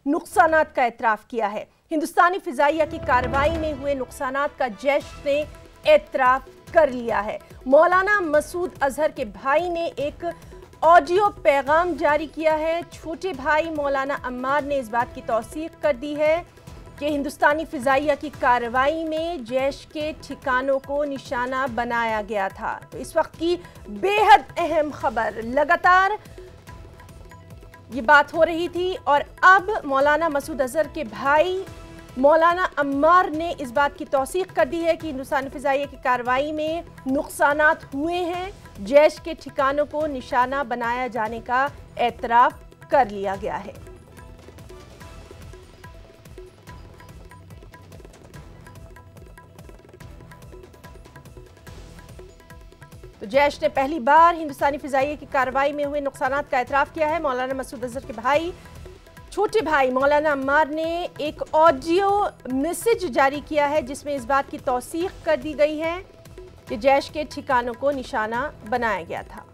नुकसानात का एतराफ़ किया है। हिंदुस्तानी फ़िज़ाइया की कार्रवाई में हुए नुकसानात का जैश ने एतराफ़ कर लिया है। मौलाना मसूद अजहर के भाई ने एक ऑडियो पैगाम जारी किया है। छोटे भाई मौलाना अम्मार ने इस बात की तौसीक़ कर दी है कि हिंदुस्तानी फ़िज़ाइया की कार्रवाई में जैश के ठिकानों को निशाना बनाया गया था। तो इस वक्त की बेहद अहम खबर, लगातार ये बात हो रही थी और अब मौलाना मसूद अजहर के भाई मौलाना अम्मार ने इस बात की तौसीक़ कर दी है कि हिंदुस्तानी फ़िज़ाइया की कार्रवाई में नुकसानात हुए हैं, जैश के ठिकानों को निशाना बनाया जाने का एतराफ़ कर लिया गया है। तो जैश ने पहली बार हिंदुस्तानी फ़िज़ाइया की कार्रवाई में हुए नुकसानात का एतराफ़ किया है। मौलाना मसूद अजहर के भाई छोटे भाई मौलाना अम्मार ने एक ऑडियो मैसेज जारी किया है जिसमें इस बात की तौसीक़ कर दी गई है कि जैश के ठिकानों को निशाना बनाया गया था।